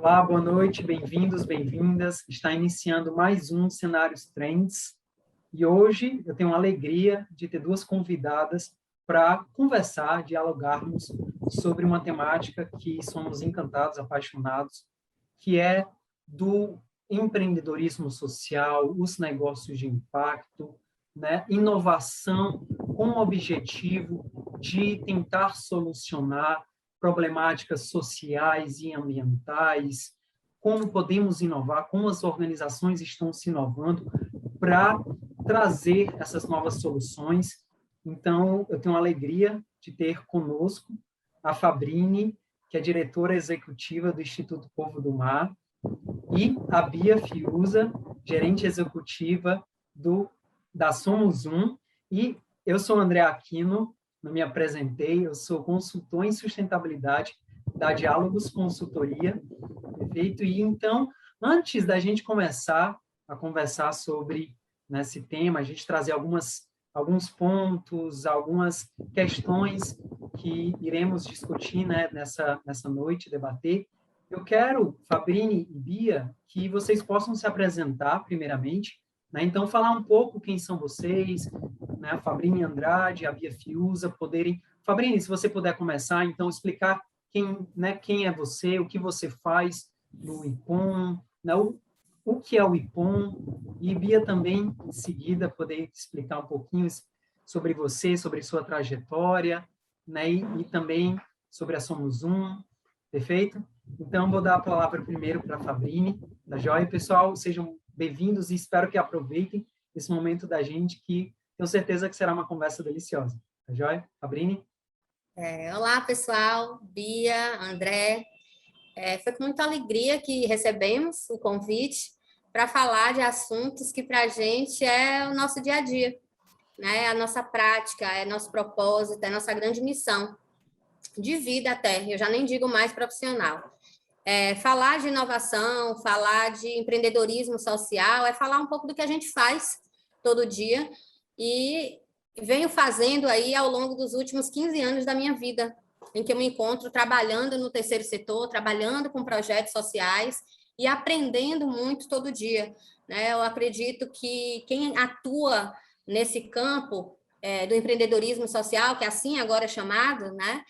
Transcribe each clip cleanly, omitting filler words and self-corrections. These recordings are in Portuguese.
Olá, boa noite, bem-vindos, bem-vindas. Está iniciando mais um Cenários Trends e hoje eu tenho a alegria de ter duas convidadas para conversar, dialogarmos sobre uma temática que somos encantados, apaixonados, que é do empreendedorismo social, os negócios de impacto, né? Inovação com o objetivo de tentar solucionar problemáticas sociais e ambientais, como podemos inovar, como as organizações estão se inovando para trazer essas novas soluções. Então, eu tenho a alegria de ter conosco a Fabrini, que é diretora executiva do Instituto Povo do Mar, e a Bia Fiuza, gerente executiva da Somos Um, e eu sou André Aquino, não me apresentei, eu sou consultor em sustentabilidade da Diálogos Consultoria, perfeito? E então, antes da gente começar a conversar sobre esse tema, a gente trazer alguns pontos, algumas questões que iremos discutir, né, nessa noite, debater. Eu quero, Fabrini e Bia, que vocês possam se apresentar, primeiramente, né? Então, falar um pouco quem são vocês, né? A Fabrini Andrade, a Bia Fiuza, poderem... Fabrini, se você puder começar, então, explicar quem é você, o que você faz no IPOM, né? O que é o IPOM, e Bia também, em seguida, poder explicar um pouquinho sobre você, sobre sua trajetória, né? E também sobre a Somos Um, perfeito? Então, vou dar a palavra primeiro para a Fabrini, tá joia? Pessoal, sejam bem-vindos e espero que aproveitem esse momento da gente, que tenho certeza que será uma conversa deliciosa. Tá joia? Fabrini? Olá, pessoal. Bia, André. Foi com muita alegria que recebemos o convite para falar de assuntos que para a gente é o nosso dia a dia, né? A nossa prática, é nosso propósito, é nossa grande missão de vida até, eu já nem digo mais profissional. Falar de inovação, falar de empreendedorismo social, é falar um pouco do que a gente faz todo dia e venho fazendo aí ao longo dos últimos 15 anos da minha vida, em que eu me encontro trabalhando no terceiro setor, trabalhando com projetos sociais e aprendendo muito todo dia, né? Eu acredito que quem atua nesse campo do empreendedorismo social, que assim agora é chamado, né?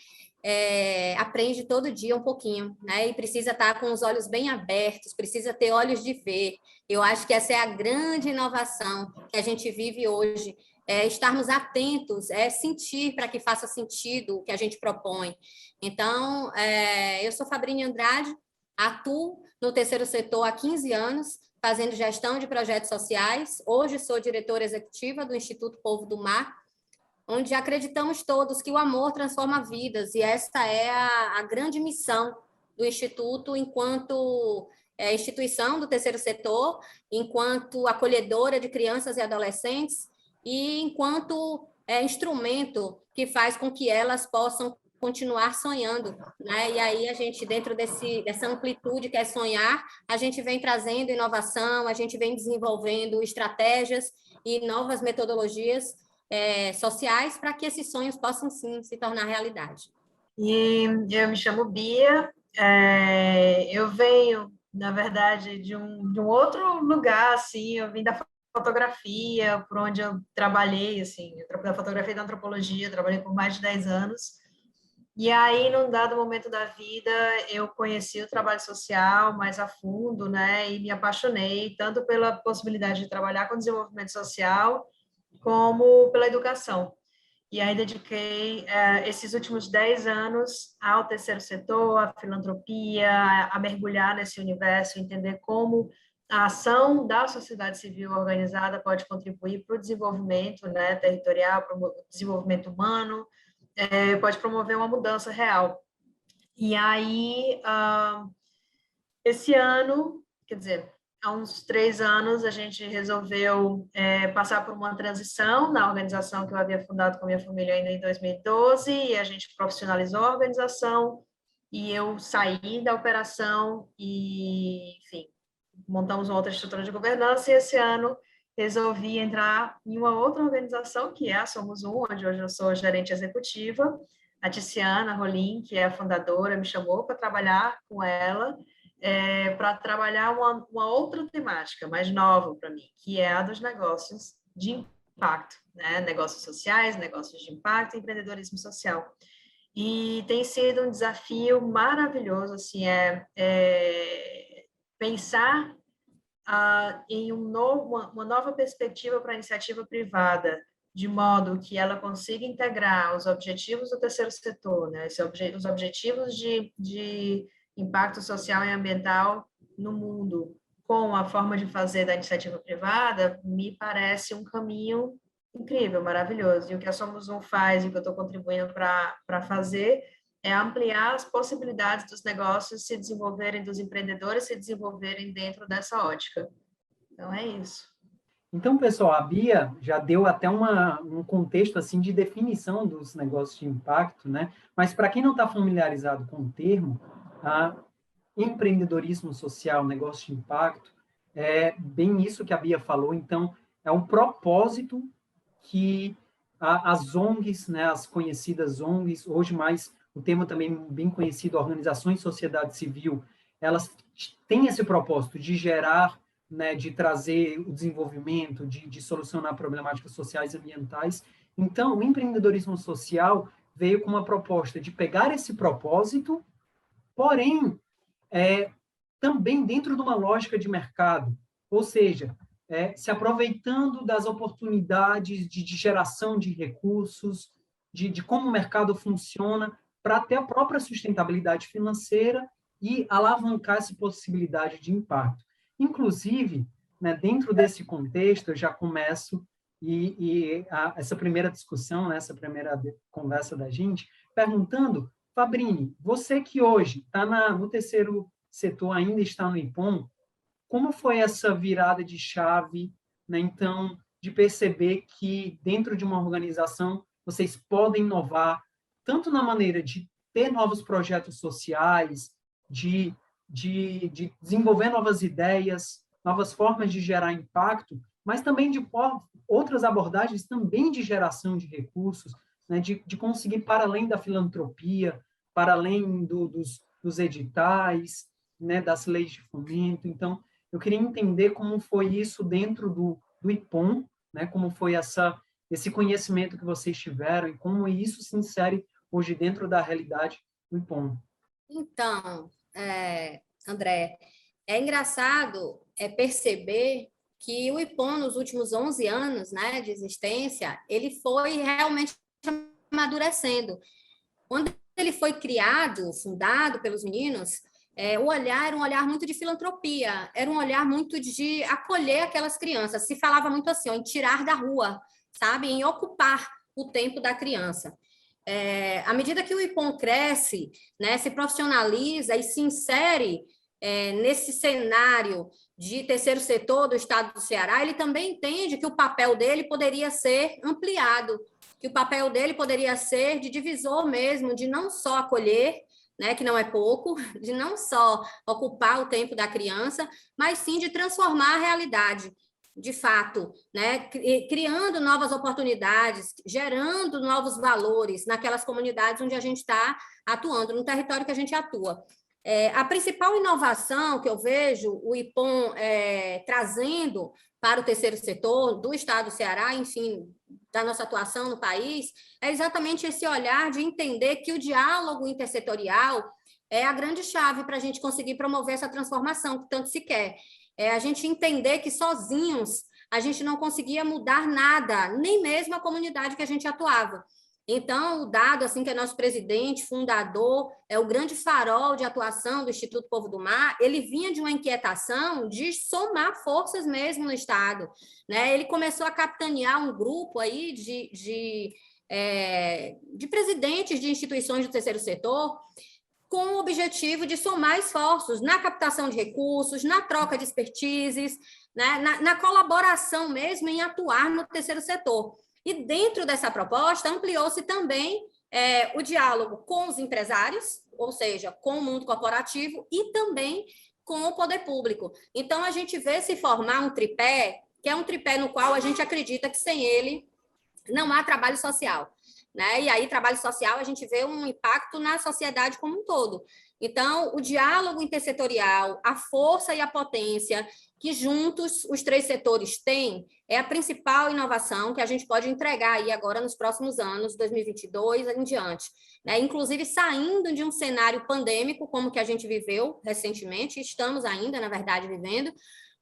Aprende todo dia um pouquinho, né? E precisa estar com os olhos bem abertos, precisa ter olhos de ver. Eu acho que essa é a grande inovação que a gente vive hoje, estarmos atentos, sentir para que faça sentido o que a gente propõe. Então, eu sou Fabrini Andrade, atuo no terceiro setor há 15 anos, fazendo gestão de projetos sociais. Hoje sou diretora executiva do Instituto Povo do Mar, onde acreditamos todos que o amor transforma vidas, e essa é a grande missão do Instituto enquanto instituição do terceiro setor, enquanto acolhedora de crianças e adolescentes, e enquanto instrumento que faz com que elas possam continuar sonhando, né? E aí a gente, dentro dessa amplitude que é sonhar, a gente vem trazendo inovação, a gente vem desenvolvendo estratégias e novas metodologias sociais para que esses sonhos possam, sim, se tornar realidade. E eu me chamo Bia, eu venho, na verdade, de um outro lugar, assim, eu vim da fotografia, por onde eu trabalhei, assim, da fotografia e da antropologia, trabalhei por mais de 10 anos, e aí, num dado momento da vida, eu conheci o trabalho social mais a fundo, né, e me apaixonei tanto pela possibilidade de trabalhar com desenvolvimento social, como pela educação. E aí dediquei esses últimos 10 anos ao terceiro setor, à filantropia, a mergulhar nesse universo, entender como a ação da sociedade civil organizada pode contribuir para o desenvolvimento, né, territorial, para o desenvolvimento humano, pode promover uma mudança real. E aí, esse ano, quer dizer, há uns 3 anos, a gente resolveu passar por uma transição na organização que eu havia fundado com a minha família ainda em 2012, e a gente profissionalizou a organização, e eu saí da operação e, enfim, montamos uma outra estrutura de governança, e esse ano resolvi entrar em uma outra organização, que é a Somos Um, onde hoje eu sou gerente executiva. A Tiziana Rolim, que é a fundadora, me chamou para trabalhar com ela, para trabalhar uma outra temática mais nova para mim, que é a dos negócios de impacto, né? Negócios sociais, negócios de impacto e empreendedorismo social. E tem sido um desafio maravilhoso, assim, pensar em uma nova perspectiva para a iniciativa privada, de modo que ela consiga integrar os objetivos do terceiro setor, né? Os objetivos de impacto social e ambiental no mundo, com a forma de fazer da iniciativa privada, me parece um caminho incrível, maravilhoso. E o que a Somos Um faz, e o que eu estou contribuindo para fazer, é ampliar as possibilidades dos negócios se desenvolverem, dos empreendedores se desenvolverem dentro dessa ótica. Então, é isso. Então, pessoal, a Bia já deu até um contexto assim de definição dos negócios de impacto, né? Mas para quem não está familiarizado com o termo, empreendedorismo social, negócio de impacto, é bem isso que a Bia falou. Então, é um propósito que as ONGs, né, as conhecidas ONGs, hoje mais o termo também bem conhecido, organizações de sociedade civil, elas têm esse propósito de gerar, né, de trazer o desenvolvimento, de solucionar problemáticas sociais e ambientais. Então, o empreendedorismo social veio com uma proposta de pegar esse propósito, porém, também dentro de uma lógica de mercado, ou seja, se aproveitando das oportunidades de geração de recursos, de como o mercado funciona, para ter a própria sustentabilidade financeira e alavancar essa possibilidade de impacto. Inclusive, né, dentro desse contexto, eu já começo essa primeira discussão, né, essa primeira conversa da gente, perguntando, Fabrini, você que hoje está no terceiro setor, ainda está no IPOM, como foi essa virada de chave, né, então, de perceber que dentro de uma organização vocês podem inovar, tanto na maneira de ter novos projetos sociais, de desenvolver novas ideias, novas formas de gerar impacto, mas também de outras abordagens também de geração de recursos, né, de conseguir para além da filantropia, para além dos editais, né, das leis de fomento. Então, eu queria entender como foi isso dentro do IPOM, né, como foi esse conhecimento que vocês tiveram e como isso se insere hoje dentro da realidade do IPOM. Então, André, é engraçado perceber que o IPOM, nos últimos 11 anos, né, de existência, ele foi realmente amadurecendo. Quando ele foi criado, fundado pelos meninos, o olhar era um olhar muito de filantropia, era um olhar muito de acolher aquelas crianças. Se falava muito assim, em tirar da rua, sabe? Em ocupar o tempo da criança. À medida que o IPOM cresce, né, se profissionaliza e se insere nesse cenário de terceiro setor do estado do Ceará, ele também entende que o papel dele poderia ser ampliado, que o papel dele poderia ser de divisor mesmo, de não só acolher, né, que não é pouco, de não só ocupar o tempo da criança, mas sim de transformar a realidade, de fato, né, criando novas oportunidades, gerando novos valores naquelas comunidades onde a gente está atuando, no território que a gente atua. A principal inovação que eu vejo o IPOM trazendo para o terceiro setor do estado do Ceará, enfim, da nossa atuação no país, é exatamente esse olhar de entender que o diálogo intersetorial é a grande chave para a gente conseguir promover essa transformação que tanto se quer. A gente entender que sozinhos a gente não conseguia mudar nada, nem mesmo a comunidade que a gente atuava. Então, o Dado, assim, que é nosso presidente, fundador, é o grande farol de atuação do Instituto Povo do Mar, ele vinha de uma inquietação de somar forças mesmo no Estado, né? Ele começou a capitanear um grupo aí de presidentes de instituições do terceiro setor, com o objetivo de somar esforços na captação de recursos, na troca de expertises, né? na colaboração mesmo em atuar no terceiro setor. E dentro dessa proposta, ampliou-se também o diálogo com os empresários, ou seja, com o mundo corporativo e também com o poder público. Então, a gente vê se formar um tripé, que é um tripé no qual a gente acredita que sem ele não há trabalho social, né? E aí, trabalho social, a gente vê um impacto na sociedade como um todo. Então, o diálogo intersetorial, a força e a potência que juntos os 3 setores têm, é a principal inovação que a gente pode entregar aí agora nos próximos anos, 2022 em diante, né? Inclusive saindo de um cenário pandêmico, como que a gente viveu recentemente, estamos ainda, na verdade, vivendo,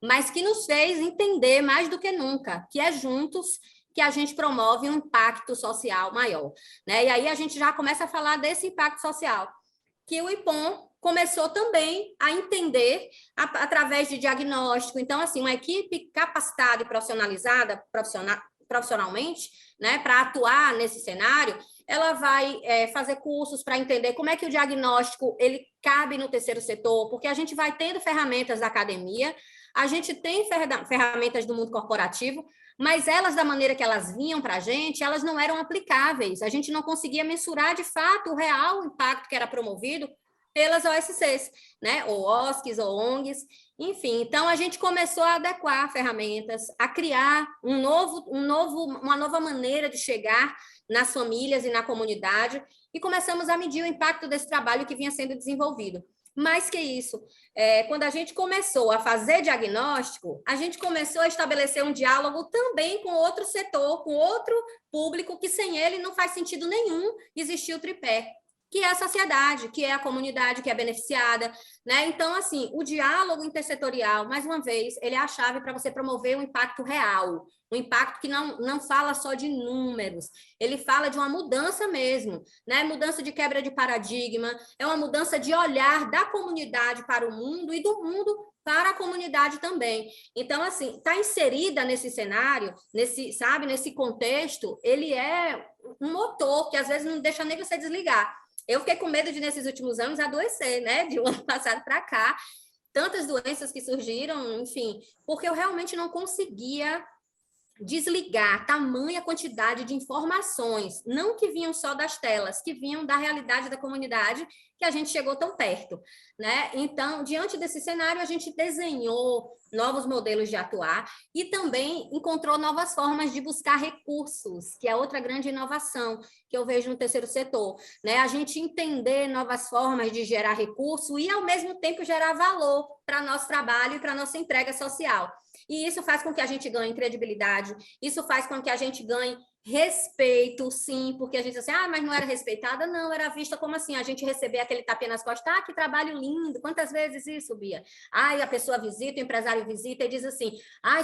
mas que nos fez entender mais do que nunca, que é juntos que a gente promove um impacto social maior, né? E aí a gente já começa a falar desse impacto social, que o IPOM começou também a entender através de diagnóstico. Então, assim, uma equipe capacitada e profissionalizada profissionalmente, né, para atuar nesse cenário, ela vai fazer cursos para entender como é que o diagnóstico ele cabe no terceiro setor, porque a gente vai tendo ferramentas da academia, a gente tem ferramentas do mundo corporativo, mas elas, da maneira que elas vinham para a gente, elas não eram aplicáveis. A gente não conseguia mensurar, de fato, o real impacto que era promovido pelas OSCs, né? Ou OSCs, ou ONGs, enfim. Então, a gente começou a adequar ferramentas, a criar uma nova maneira de chegar nas famílias e na comunidade, e começamos a medir o impacto desse trabalho que vinha sendo desenvolvido. Mais que isso, quando a gente começou a fazer diagnóstico, a gente começou a estabelecer um diálogo também com outro setor, com outro público, que sem ele não faz sentido nenhum existir o tripé, que é a sociedade, que é a comunidade que é beneficiada, né? Então, assim, o diálogo intersetorial, mais uma vez, ele é a chave para você promover um impacto real, um impacto que não fala só de números, ele fala de uma mudança mesmo, né? Mudança de quebra de paradigma, é uma mudança de olhar da comunidade para o mundo e do mundo para a comunidade também. Então, assim, está inserida nesse cenário, nesse contexto, ele é um motor que às vezes não deixa nem você desligar. Eu fiquei com medo de, nesses últimos anos, adoecer, né? De um ano passado para cá, tantas doenças que surgiram, enfim, porque eu realmente não conseguia desligar tamanha quantidade de informações, não que vinham só das telas, que vinham da realidade da comunidade, que a gente chegou tão perto, né? Então, diante desse cenário, a gente desenhou novos modelos de atuar e também encontrou novas formas de buscar recursos, que é outra grande inovação que eu vejo no terceiro setor, né? A gente entender novas formas de gerar recurso e, ao mesmo tempo, gerar valor para nosso trabalho e para nossa entrega social. E isso faz com que a gente ganhe credibilidade, isso faz com que a gente ganhe respeito, sim, porque a gente diz assim, mas não era respeitada? Não, era vista como assim, a gente receber aquele tapinha nas costas, que trabalho lindo, quantas vezes isso, Bia? A pessoa visita, o empresário visita e diz assim,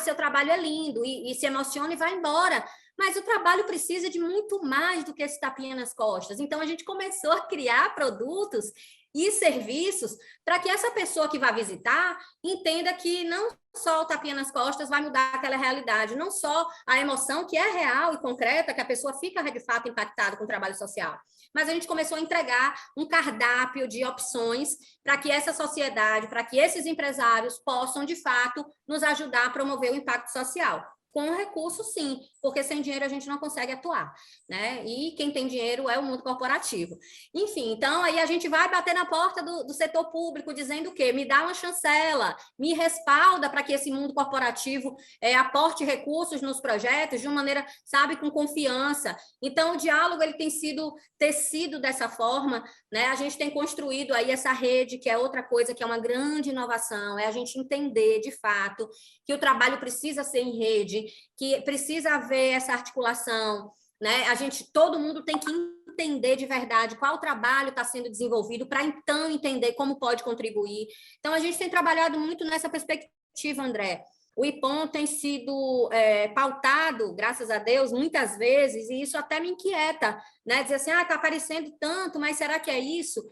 seu trabalho é lindo, e se emociona e vai embora. Mas o trabalho precisa de muito mais do que esse tapinha nas costas. Então, a gente começou a criar produtos e serviços para que essa pessoa que vai visitar entenda que não só o tapinha nas costas vai mudar aquela realidade, não só a emoção que é real e concreta, que a pessoa fica de fato impactada com o trabalho social, mas a gente começou a entregar um cardápio de opções para que essa sociedade, para que esses empresários possam de fato nos ajudar a promover o impacto social. Com recurso, sim, porque sem dinheiro a gente não consegue atuar, né? E quem tem dinheiro é o mundo corporativo. Enfim, então aí a gente vai bater na porta do setor público dizendo o quê? Me dá uma chancela, me respalda para que esse mundo corporativo aporte recursos nos projetos de uma maneira, sabe, com confiança. Então, o diálogo ele tem sido tecido dessa forma, né? A gente tem construído aí essa rede, que é outra coisa que é uma grande inovação, é a gente entender, de fato, que o trabalho precisa ser em rede, que precisa haver essa articulação, né? Todo mundo tem que entender de verdade qual trabalho está sendo desenvolvido para então entender como pode contribuir. Então, a gente tem trabalhado muito nessa perspectiva, André. O IPOM tem sido pautado, graças a Deus, muitas vezes, e isso até me inquieta, né? Dizer assim, está aparecendo tanto, mas será que é isso?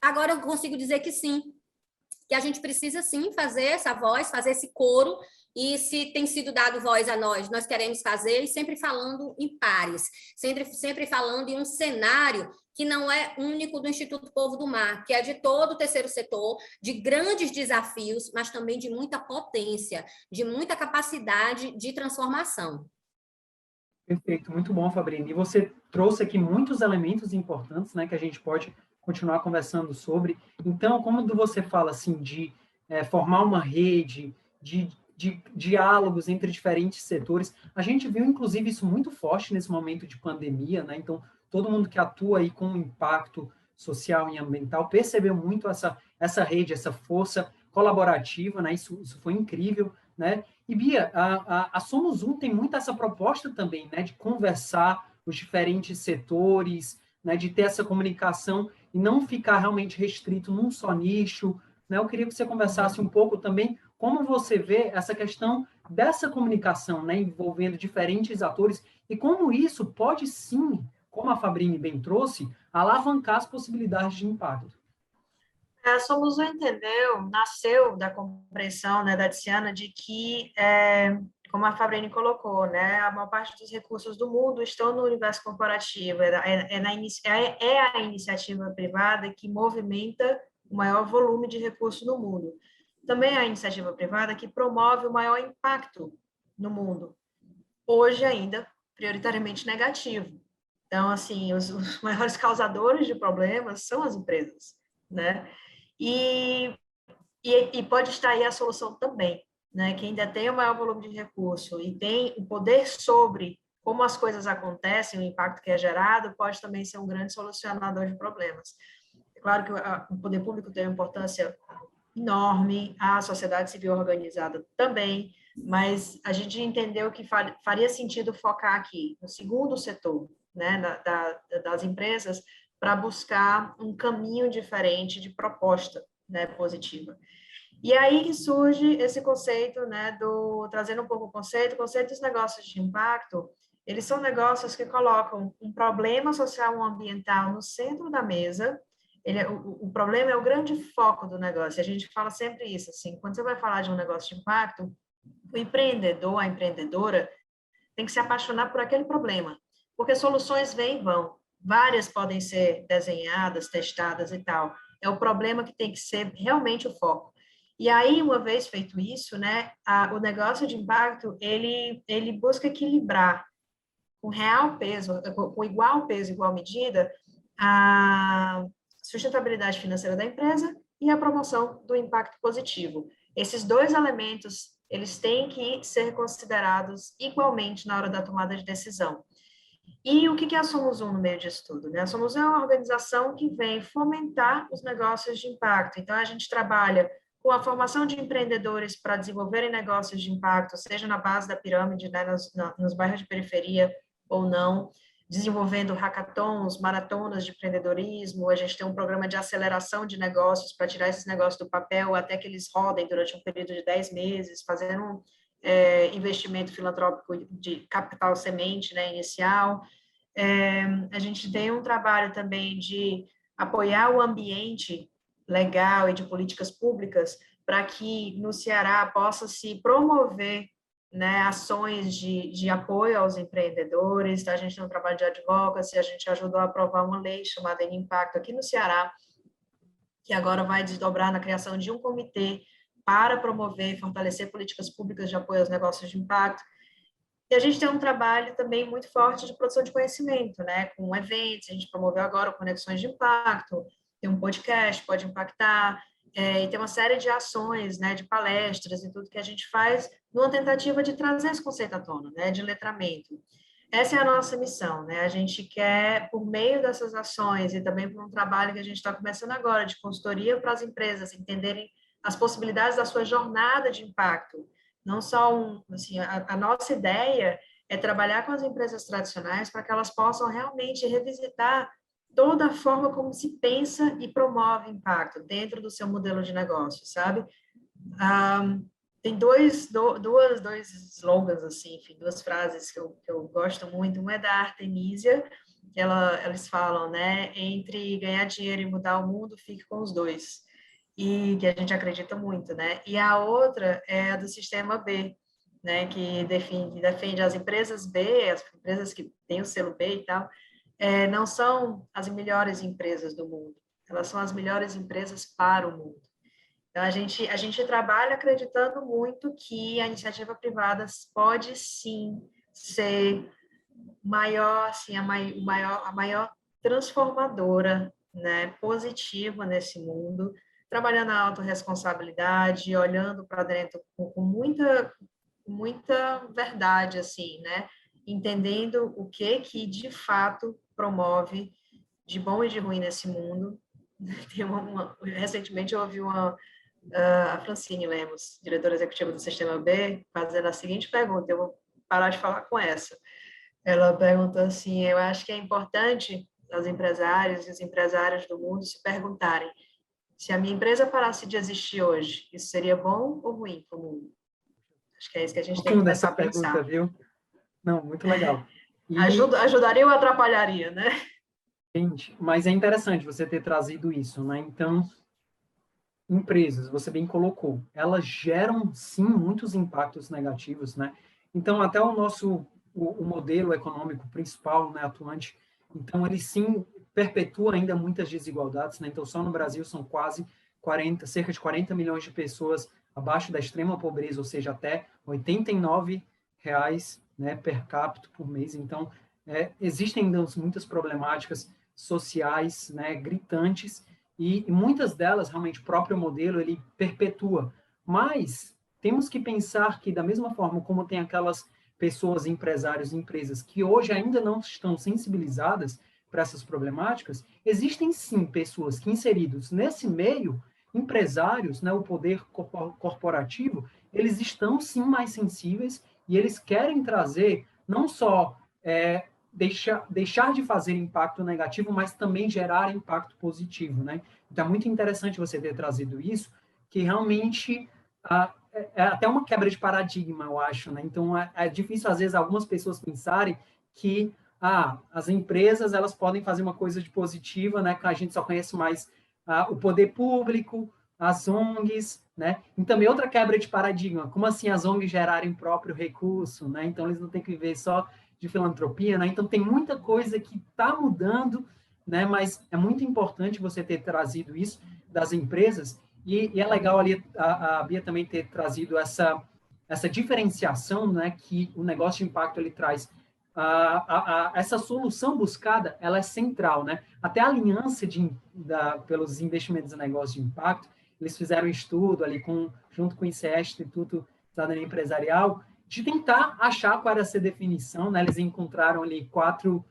Agora eu consigo dizer que sim, que a gente precisa sim fazer essa voz, fazer esse coro, e se tem sido dado voz a nós queremos fazer, e sempre falando em pares, sempre falando em um cenário que não é único do Instituto Povo do Mar, que é de todo o terceiro setor, de grandes desafios, mas também de muita potência, de muita capacidade de transformação. Perfeito, muito bom, Fabrini. E você trouxe aqui muitos elementos importantes, né, que a gente pode continuar conversando sobre. Então, como você fala assim de formar uma rede, de diálogos entre diferentes setores, a gente viu, inclusive, isso muito forte nesse momento de pandemia, né? Então, todo mundo que atua aí com impacto social e ambiental, percebeu muito essa rede, essa força colaborativa, né? Isso foi incrível, né? E, Bia, a Somos Um tem muito essa proposta também, né? De conversar os diferentes setores, né? De ter essa comunicação e não ficar realmente restrito num só nicho, né? Eu queria que você conversasse um pouco também como você vê essa questão dessa comunicação, né? Envolvendo diferentes atores e como isso pode sim, como a Fabrini bem trouxe, alavancar as possibilidades de impacto. A Somos Um entendeu, nasceu da compreensão, né, da Tiziana, de que, como a Fabrini colocou, né, a maior parte dos recursos do mundo estão no universo corporativo, é a iniciativa privada que movimenta o maior volume de recursos no mundo. Também é a iniciativa privada que promove o maior impacto no mundo, hoje ainda prioritariamente negativo. Então, assim, os maiores causadores de problemas são as empresas, né? E, e pode estar aí a solução também, né? Quem ainda tem o maior volume de recurso e tem o poder sobre como as coisas acontecem, o impacto que é gerado, pode também ser um grande solucionador de problemas. É claro que o poder público tem uma importância enorme, a sociedade civil organizada também, mas a gente entendeu que faria sentido focar aqui no segundo setor, né, das empresas, para buscar um caminho diferente de proposta, né, positiva. E aí que surge esse conceito, né, trazendo um pouco o conceito dos negócios de impacto, eles são negócios que colocam um problema social ou ambiental no centro da mesa. O problema é o grande foco do negócio. A gente fala sempre isso, assim, quando você vai falar de um negócio de impacto, o empreendedor, a empreendedora, tem que se apaixonar por aquele problema, porque soluções vêm e vão. Várias podem ser desenhadas, testadas e tal. É o problema que tem que ser realmente o foco. E aí, uma vez feito isso, né, o negócio de impacto, ele busca equilibrar com real peso, com igual peso, igual medida, a sustentabilidade financeira da empresa e a promoção do impacto positivo. Esses dois elementos, eles têm que ser considerados igualmente na hora da tomada de decisão. E o que é a Somos Um no meio disso tudo? Né? A Somos Um é uma organização que vem fomentar os negócios de impacto. Então, a gente trabalha com a formação de empreendedores para desenvolverem negócios de impacto, seja na base da pirâmide, né, nos bairros de periferia ou não, desenvolvendo hackathons, maratonas de empreendedorismo. A gente tem um programa de aceleração de negócios para tirar esses negócios do papel até que eles rodem durante um período de 10 meses, fazendo investimento filantrópico de capital semente, né, inicial. A gente tem um trabalho também de apoiar o ambiente legal e de políticas públicas para que no Ceará possa se promover, né, ações de apoio aos empreendedores. Então, a gente tem um trabalho de advocacy, a gente ajudou a aprovar uma lei chamada Em Impacto aqui no Ceará, que agora vai desdobrar na criação de um comitê para promover e fortalecer políticas públicas de apoio aos negócios de impacto. E a gente tem um trabalho também muito forte de produção de conhecimento, né? Com eventos, a gente promoveu agora o Conexões de Impacto, tem um podcast, Pode Impactar, e tem uma série de ações, né? De palestras e tudo que a gente faz numa tentativa de trazer esse conceito à tona, né? De letramento. Essa é a nossa missão, né? A gente quer, por meio dessas ações e também por um trabalho que a gente está começando agora, de consultoria para as empresas entenderem as possibilidades da sua jornada de impacto. Não só assim, a nossa ideia é trabalhar com as empresas tradicionais para que elas possam realmente revisitar toda a forma como se pensa e promove impacto dentro do seu modelo de negócio, sabe? Tem dois slogans, assim, enfim, duas frases que eu gosto muito. Uma é da Artemisia, que eles falam, né? Entre ganhar dinheiro e mudar o mundo, fique com os dois. E que a gente acredita muito, né? E a outra é a do Sistema B, né? Que defende as empresas B, as empresas que têm o selo B e tal, não são as melhores empresas do mundo, elas são as melhores empresas para o mundo. Então, a gente trabalha acreditando muito que a iniciativa privada pode, sim, ser maior, assim, a maior transformadora, né, positiva nesse mundo, trabalhando a autorresponsabilidade, olhando para dentro com muita verdade, assim, né, entendendo o que de fato promove de bom e de ruim nesse mundo. Recentemente eu ouvi a Francine Lemos, diretora executiva do Sistema B, fazendo a seguinte pergunta, eu vou parar de falar com essa. Ela perguntou assim, eu acho que é importante os empresários e os empresários do mundo se perguntarem se a minha empresa parasse de existir hoje, isso seria bom ou ruim para o mundo? Acho que é isso que a gente tem que começar a pensar. Pergunta, viu? Não, muito legal. E... ajudaria ou atrapalharia, né? Gente, mas é interessante você ter trazido isso, né? Então, empresas, você bem colocou, elas geram, sim, muitos impactos negativos, né? Então, até o nosso o modelo econômico principal, né, atuante, então, ele, sim, perpetua ainda muitas desigualdades, né? Então, só no Brasil são cerca de 40 milhões de pessoas abaixo da extrema pobreza, ou seja, até R$ 89, né, per capita por mês. Então, existem ainda muitas problemáticas sociais, né, gritantes, e muitas delas, realmente, o próprio modelo, ele perpetua. Mas temos que pensar que, da mesma forma como tem aquelas pessoas, empresários e empresas que hoje ainda não estão sensibilizadas para essas problemáticas, existem, sim, pessoas que, inseridos nesse meio, empresários, né, o poder corporativo, eles estão, sim, mais sensíveis e eles querem trazer, não só deixar de fazer impacto negativo, mas também gerar impacto positivo, né? Então, é muito interessante você ter trazido isso, que realmente é até uma quebra de paradigma, eu acho, né? Então, é difícil, às vezes, algumas pessoas pensarem que as empresas, elas podem fazer uma coisa de positiva, né? Que a gente só conhece mais o poder público, as ONGs, né? E também outra quebra de paradigma, como assim as ONGs gerarem próprio recurso, né? Então, eles não têm que viver só de filantropia, né? Então, tem muita coisa que está mudando, né? Mas é muito importante você ter trazido isso das empresas, e é legal ali a Bia também ter trazido essa diferenciação, né? Que o negócio de impacto, ele traz. Essa solução buscada, ela é central, né? Até a aliança pelos investimentos em negócio de impacto, eles fizeram um estudo ali junto com o ICE, Instituto de Cidadania Empresarial, de tentar achar qual era essa definição, né? Eles encontraram ali 4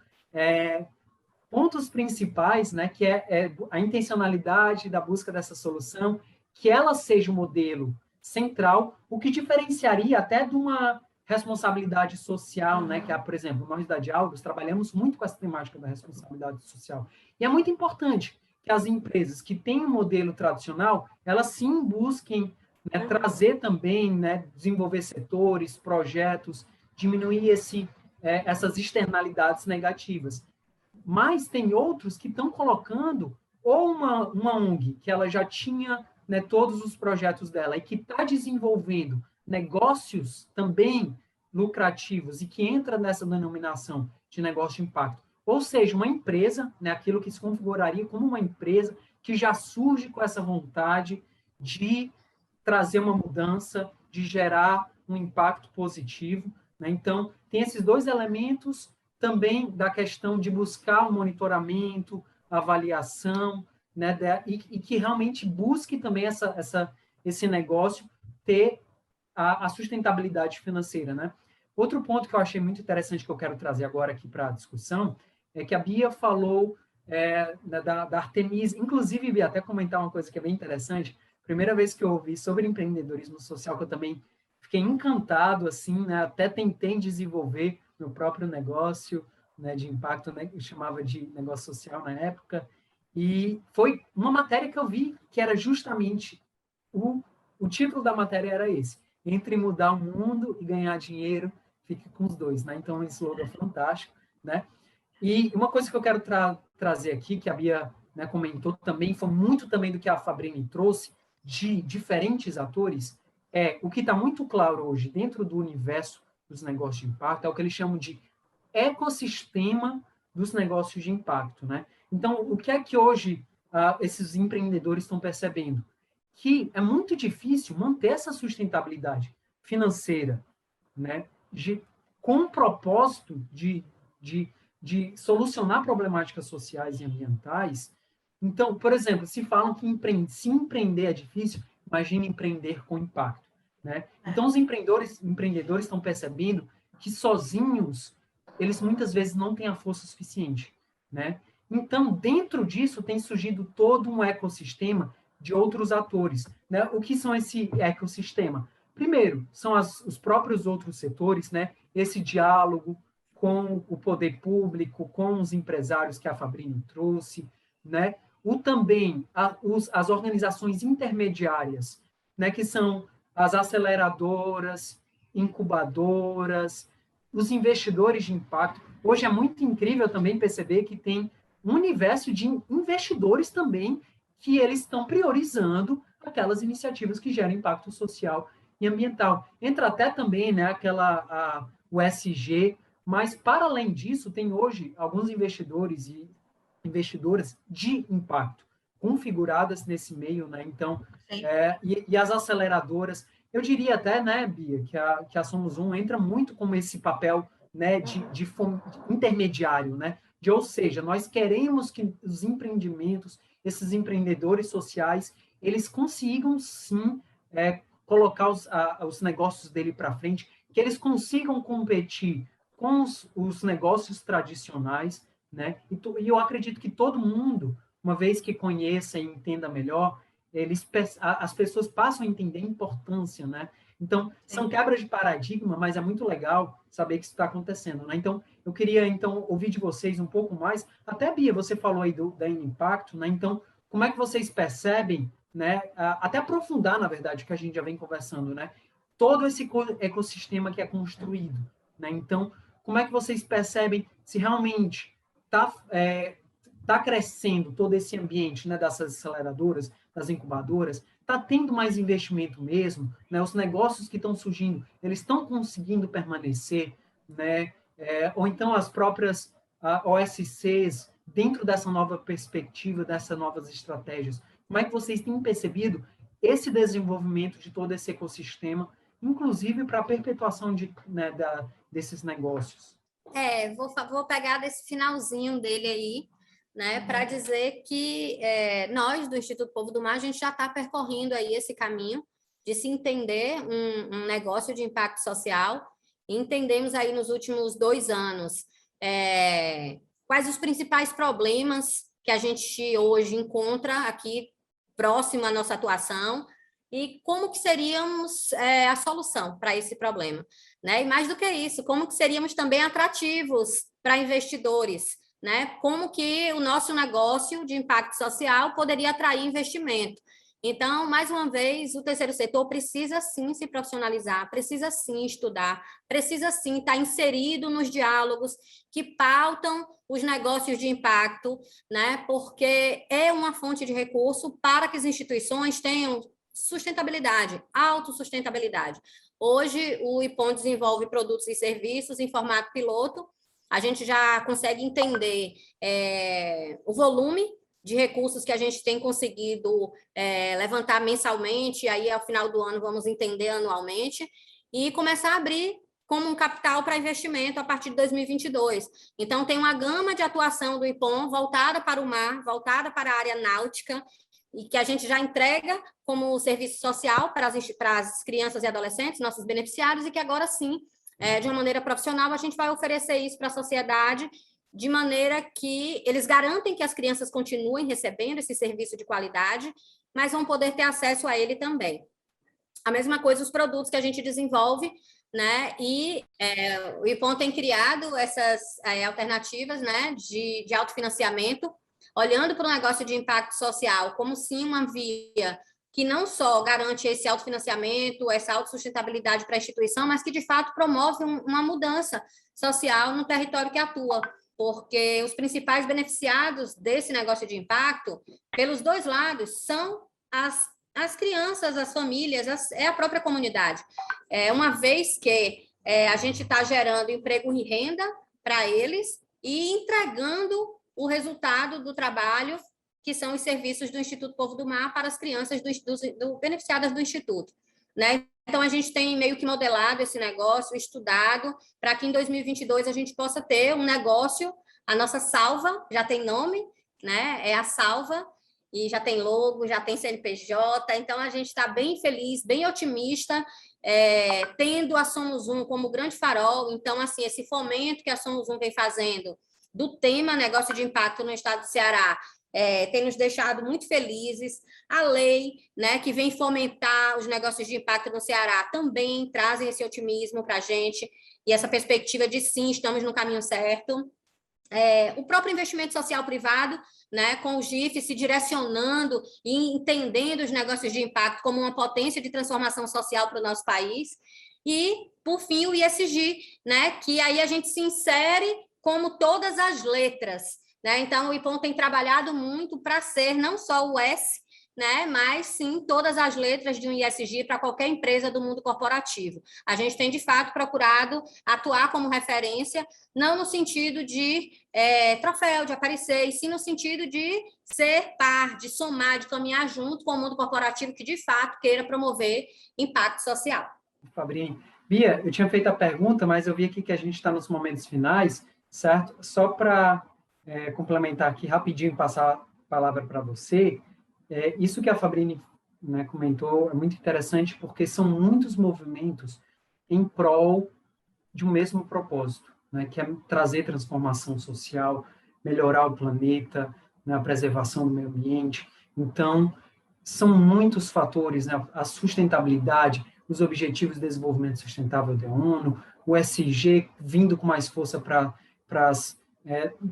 pontos principais, né? Que é a intencionalidade da busca dessa solução, que ela seja o modelo central, o que diferenciaria até de uma responsabilidade social, né? Que é, por exemplo, nós da Diálogos trabalhamos muito com essa temática da responsabilidade social. E é muito importante que as empresas que têm um modelo tradicional, elas sim busquem, né, trazer também, né, desenvolver setores, projetos, diminuir essas externalidades negativas. Mas tem outros que estão colocando ou uma ONG, que ela já tinha, né, todos os projetos dela, e que está desenvolvendo negócios também lucrativos e que entra nessa denominação de negócio de impacto. Ou seja, uma empresa, né, aquilo que se configuraria como uma empresa que já surge com essa vontade de trazer uma mudança, de gerar um impacto positivo, né? Então, tem esses 2 elementos também da questão de buscar o monitoramento, avaliação, né? E que realmente busque também esse negócio ter a sustentabilidade financeira, né? Outro ponto que eu achei muito interessante que eu quero trazer agora aqui para a discussão é que a Bia falou da Artemisa. Inclusive, Bia, até comentar uma coisa que é bem interessante. Primeira vez que eu ouvi sobre empreendedorismo social, que eu também fiquei encantado, assim, né? Até tentei desenvolver meu próprio negócio, né, de impacto, né, que eu chamava de negócio social na época, e foi uma matéria que eu vi que era justamente o título da matéria era esse: entre mudar o mundo e ganhar dinheiro, fique com os dois, né? Então, um slogan fantástico, né? E uma coisa que eu quero trazer aqui, que a Bia, né, comentou também, foi muito também do que a Fabrini trouxe, de diferentes atores, o que está muito claro hoje dentro do universo dos negócios de impacto, é o que eles chamam de ecossistema dos negócios de impacto, né? Então, o que é que hoje esses empreendedores estão percebendo? Que é muito difícil manter essa sustentabilidade financeira, né? Com o propósito de solucionar problemáticas sociais e ambientais. Então, por exemplo, se falam que se empreender é difícil, imagine empreender com impacto, né? Então, os empreendedores estão percebendo que sozinhos eles muitas vezes não têm a força suficiente, né? Então, dentro disso, tem surgido todo um ecossistema de outros atores, né? O que são esse ecossistema? Primeiro, são os próprios outros setores, né? Esse diálogo com o poder público, com os empresários que a Fabrini trouxe, né? O também as organizações intermediárias, né? Que são as aceleradoras, incubadoras, os investidores de impacto. Hoje é muito incrível também perceber que tem um universo de investidores também que eles estão priorizando aquelas iniciativas que geram impacto social e ambiental. Entra até também, né, o SG, mas para além disso, tem hoje alguns investidores e investidoras de impacto configuradas nesse meio, né? Então, e as aceleradoras, eu diria até, né, Bia, que a Somos Um entra muito como esse papel, né, de intermediário, né? Ou seja, nós queremos que os empreendimentos, esses empreendedores sociais, eles consigam, sim, colocar os negócios dele para frente, que eles consigam competir com os negócios tradicionais, né? E eu acredito que todo mundo, uma vez que conheça e entenda melhor, as pessoas passam a entender a importância, né? Então, são quebras de paradigma, mas é muito legal saber que isso está acontecendo, né? Então, eu queria, então, ouvir de vocês um pouco mais. Até, Bia, você falou aí da Impacto, né? Então, como é que vocês percebem, né? Até aprofundar, na verdade, que a gente já vem conversando, né? Todo esse ecossistema que é construído, né? Então, como é que vocês percebem se realmente está crescendo todo esse ambiente, né, dessas aceleradoras, das incubadoras, está tendo mais investimento mesmo, né, os negócios que estão surgindo, eles estão conseguindo permanecer, né, ou então as próprias OSCs, dentro dessa nova perspectiva, dessas novas estratégias, como é que vocês têm percebido esse desenvolvimento de todo esse ecossistema, inclusive para a perpetuação né, desses negócios? Vou pegar desse finalzinho dele aí, né, para dizer que nós, do Instituto Povo do Mar, a gente já está percorrendo aí esse caminho de se entender um negócio de impacto social. E entendemos aí nos últimos 2 anos quais os principais problemas que a gente hoje encontra aqui próximo à nossa atuação e como que seríamos a solução para esse problema, né? E mais do que isso, como que seríamos também atrativos para investidores, né? Como que o nosso negócio de impacto social poderia atrair investimento. Então, mais uma vez, o terceiro setor precisa sim se profissionalizar, precisa sim estudar, precisa sim estar inserido nos diálogos que pautam os negócios de impacto, né? Porque é uma fonte de recurso para que as instituições tenham sustentabilidade, autossustentabilidade. Hoje, o IPON desenvolve produtos e serviços em formato piloto. A gente já consegue entender o volume de recursos que a gente tem conseguido levantar mensalmente, e aí, ao final do ano, vamos entender anualmente, e começar a abrir como um capital para investimento a partir de 2022. Então, tem uma gama de atuação do IPON voltada para o mar, voltada para a área náutica, e que a gente já entrega como serviço social para as crianças e adolescentes, nossos beneficiários, e que agora sim, de uma maneira profissional, a gente vai oferecer isso para a sociedade, de maneira que eles garantem que as crianças continuem recebendo esse serviço de qualidade, mas vão poder ter acesso a ele também. A mesma coisa os produtos que a gente desenvolve, né? E o IPON tem criado essas alternativas, né, de autofinanciamento, olhando para o negócio de impacto social como, sim, uma via que não só garante esse autofinanciamento, essa autossustentabilidade para a instituição, mas que, de fato, promove uma mudança social no território que atua, porque os principais beneficiados desse negócio de impacto, pelos dois lados, são as crianças, as famílias, é a própria comunidade. Uma vez que a gente está gerando emprego e renda para eles e entregando o resultado do trabalho, que são os serviços do Instituto Povo do Mar para as crianças beneficiadas do Instituto, né? Então, a gente tem meio que modelado esse negócio, estudado, para que em 2022 a gente possa ter um negócio, a nossa Salva, já tem nome, né? É a Salva, e já tem logo, já tem CNPJ, então a gente está bem feliz, bem otimista, tendo a Somos Um como grande farol. Então, assim, esse fomento que a Somos Um vem fazendo do tema negócio de impacto no estado do Ceará tem nos deixado muito felizes. A lei, né, que vem fomentar os negócios de impacto no Ceará também trazem esse otimismo para a gente e essa perspectiva de sim, estamos no caminho certo. O próprio investimento social privado, né, com o GIF se direcionando e entendendo os negócios de impacto como uma potência de transformação social para o nosso país. E, por fim, o ESG, né, que aí a gente se insere como todas as letras, né? Então, o IPON tem trabalhado muito para ser não só o S, né, mas sim todas as letras de um ESG para qualquer empresa do mundo corporativo. A gente tem, de fato, procurado atuar como referência, não no sentido de troféu, de aparecer, e sim no sentido de ser par, de somar, de caminhar junto com o mundo corporativo que, de fato, queira promover impacto social. Fabrinho. Bia, eu tinha feito a pergunta, mas eu vi aqui que a gente está nos momentos finais, certo? Só para complementar aqui rapidinho, passar a palavra para você, isso que a Fabrini, né, comentou é muito interessante, porque são muitos movimentos em prol de um mesmo propósito, né, que é trazer transformação social, melhorar o planeta, né, a preservação do meio ambiente. Então, são muitos fatores, né, a sustentabilidade, os Objetivos de Desenvolvimento Sustentável da ONU, o SG vindo com mais força para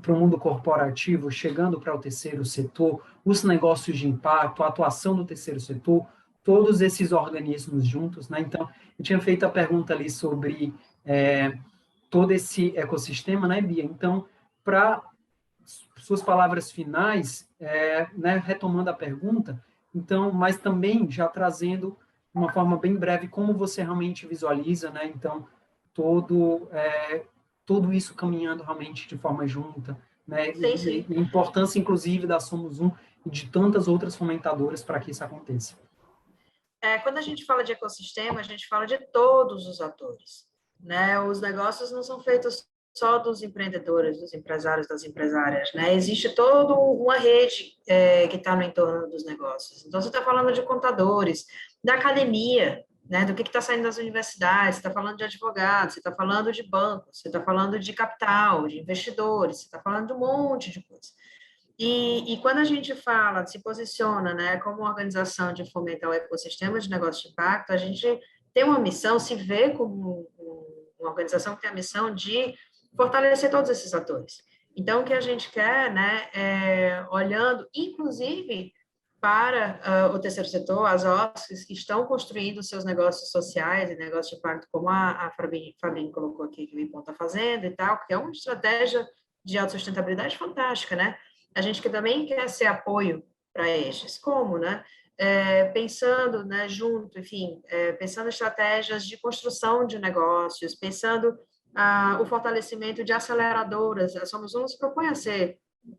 o mundo corporativo, chegando para o terceiro setor, os negócios de impacto, a atuação do terceiro setor, todos esses organismos juntos, né? Então, eu tinha feito a pergunta ali sobre todo esse ecossistema, né, Bia? Então, para suas palavras finais, né, retomando a pergunta, então, mas também já trazendo de uma forma bem breve como você realmente visualiza, né? Então, tudo isso caminhando realmente de forma junta, né? Sim, sim. E a importância, inclusive, da Somos Um e de tantas outras fomentadoras para que isso aconteça. Quando a gente fala de ecossistema, a gente fala de todos os atores, né? Os negócios não são feitos só dos empreendedores, dos empresários, das empresárias, né? Existe toda uma rede que está no entorno dos negócios. Então, você está falando de contadores, da academia, né? Do que está saindo das universidades, você está falando de advogados, você está falando de bancos, você está falando de capital, de investidores, você está falando de um monte de coisa. E quando a gente fala, se posiciona, né, como uma organização de fomentar o ecossistema de negócio de impacto, a gente tem uma missão, se vê como uma organização que tem a missão de fortalecer todos esses atores. Então, o que a gente quer, né, olhando, inclusive, para o terceiro setor, as OSCs que estão construindo seus negócios sociais e negócios de impacto, como a Fabrini colocou aqui, que o IPON está fazendo e tal, que é uma estratégia de autossustentabilidade fantástica, né? A gente que também quer ser apoio para estes, como, né? Pensando, né, junto, enfim, pensando em estratégias de construção de negócios, pensando o fortalecimento de aceleradoras. A Somos Um se propõe a ser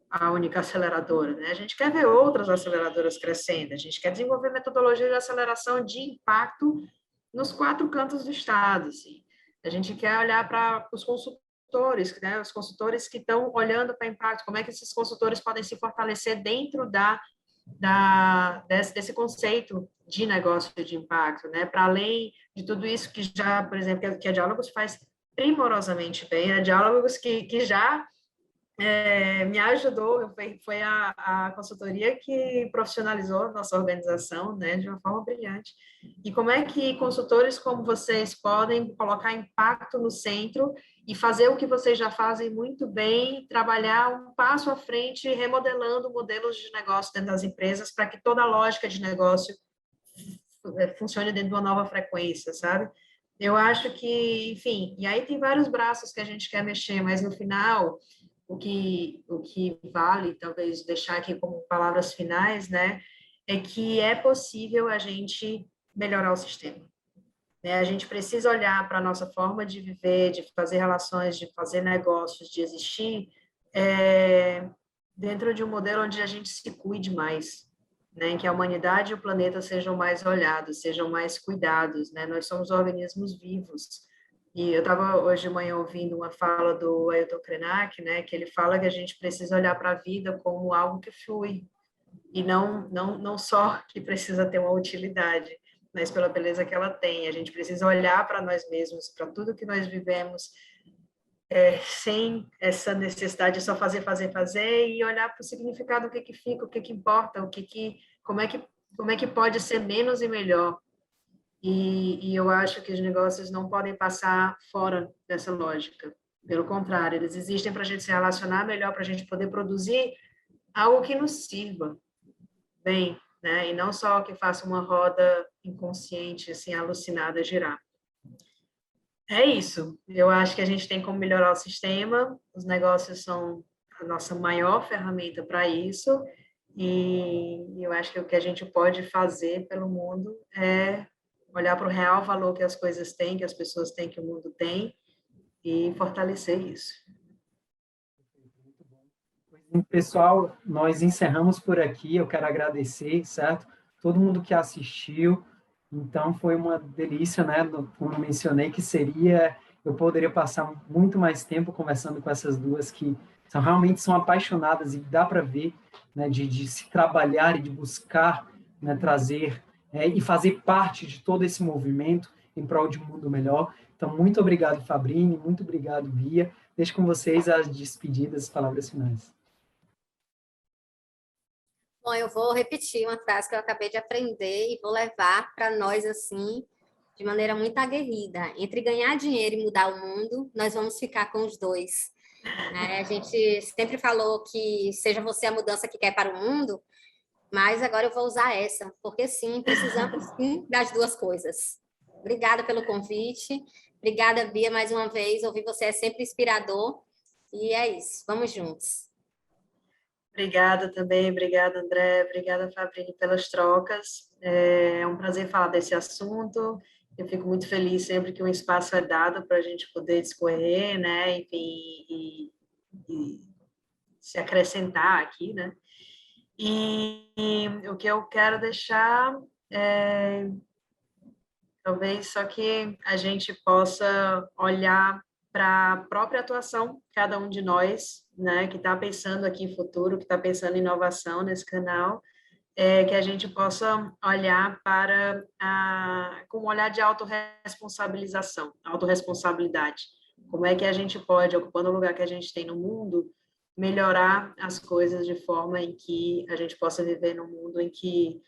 a única aceleradora, né? A gente quer ver outras aceleradoras crescendo, a gente quer desenvolver metodologia de aceleração de impacto nos 4 cantos do estado, assim. A gente quer olhar para os consultores, né? Os consultores que estão olhando para impacto, como é que esses consultores podem se fortalecer dentro desse conceito de negócio de impacto, né? Para além de tudo isso que já, por exemplo, que a Diálogos faz primorosamente bem, a Diálogos que já me ajudou, foi a consultoria que profissionalizou nossa organização, né, de uma forma brilhante. E como é que consultores como vocês podem colocar impacto no centro e fazer o que vocês já fazem muito bem, trabalhar um passo à frente, remodelando modelos de negócio dentro das empresas para que toda a lógica de negócio funcione dentro de uma nova frequência, sabe? Eu acho que, enfim, e aí tem vários braços que a gente quer mexer, mas no final o que vale, talvez, deixar aqui como palavras finais, né, é que é possível a gente melhorar o sistema. Né? A gente precisa olhar para a nossa forma de viver, de fazer relações, de fazer negócios, de existir, dentro de um modelo onde a gente se cuide mais, né, em que a humanidade e o planeta sejam mais olhados, sejam mais cuidados. Né? Nós somos organismos vivos. E eu estava hoje de manhã ouvindo uma fala do Ailton Krenak, né, que ele fala que a gente precisa olhar para a vida como algo que flui, e não só que precisa ter uma utilidade, mas pela beleza que ela tem. A gente precisa olhar para nós mesmos, para tudo que nós vivemos, sem essa necessidade de só fazer, e olhar para o significado, o que fica, o que importa, como é que pode ser menos e melhor. E eu acho que os negócios não podem passar fora dessa lógica. Pelo contrário, eles existem para a gente se relacionar melhor, para a gente poder produzir algo que nos sirva bem, né? E não só que faça uma roda inconsciente, assim, alucinada girar. É isso. Eu acho que a gente tem como melhorar o sistema, os negócios são a nossa maior ferramenta para isso, e eu acho que o que a gente pode fazer pelo mundo é olhar para o real valor que as coisas têm, que as pessoas têm, que o mundo tem, e fortalecer isso. Pessoal, nós encerramos por aqui. Eu quero agradecer, certo? Todo mundo que assistiu. Então, foi uma delícia, né? Como eu mencionei, eu poderia passar muito mais tempo conversando com essas duas que realmente são apaixonadas, e dá para ver, né, de se trabalhar e de buscar, né, trazer e fazer parte de todo esse movimento em prol de um mundo melhor. Então, muito obrigado, Fabrini, muito obrigado, Bia. Deixo com vocês as despedidas, as palavras finais. Bom, eu vou repetir uma frase que eu acabei de aprender e vou levar para nós, assim, de maneira muito aguerrida. Entre ganhar dinheiro e mudar o mundo, nós vamos ficar com os dois. A gente sempre falou que seja você a mudança que quer para o mundo, mas agora eu vou usar essa, porque sim, precisamos sim das duas coisas. Obrigada pelo convite. Obrigada, Bia, mais uma vez. Ouvir você é sempre inspirador. E é isso. Vamos juntos. Obrigada também, obrigada, André, obrigada, Fabrini, pelas trocas. É um prazer falar desse assunto. Eu fico muito feliz sempre que um espaço é dado para a gente poder discorrer, né, enfim, e se acrescentar aqui, né. E o que eu quero deixar é, talvez só que a gente possa olhar para a própria atuação, cada um de nós, né, que está pensando aqui em futuro, que está pensando em inovação nesse canal, que a gente possa olhar com um olhar de autorresponsabilização, autorresponsabilidade. Como é que a gente pode, ocupando o lugar que a gente tem no mundo, melhorar as coisas de forma em que a gente possa viver num mundo em que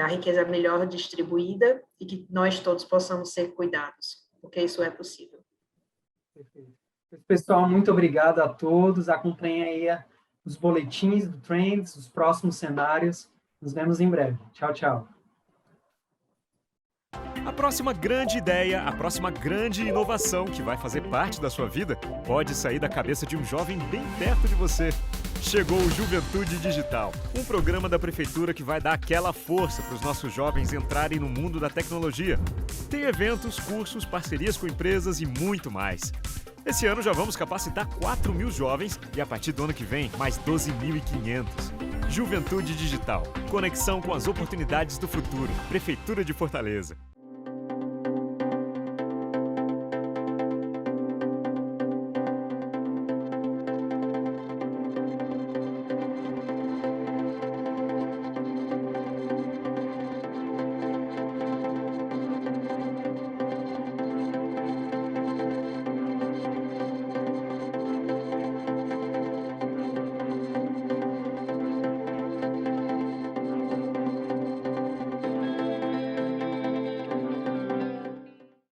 a riqueza é melhor distribuída e que nós todos possamos ser cuidados, porque isso é possível. Perfeito. Pessoal, muito obrigado a todos. Acompanhem aí os boletins do Trends, os próximos cenários. Nos vemos em breve. Tchau, tchau. A próxima grande ideia, a próxima grande inovação que vai fazer parte da sua vida pode sair da cabeça de um jovem bem perto de você. Chegou o Juventude Digital, um programa da Prefeitura que vai dar aquela força para os nossos jovens entrarem no mundo da tecnologia. Tem eventos, cursos, parcerias com empresas e muito mais. Esse ano já vamos capacitar 4.000 jovens e a partir do ano que vem, mais 12.500. Juventude Digital, conexão com as oportunidades do futuro. Prefeitura de Fortaleza.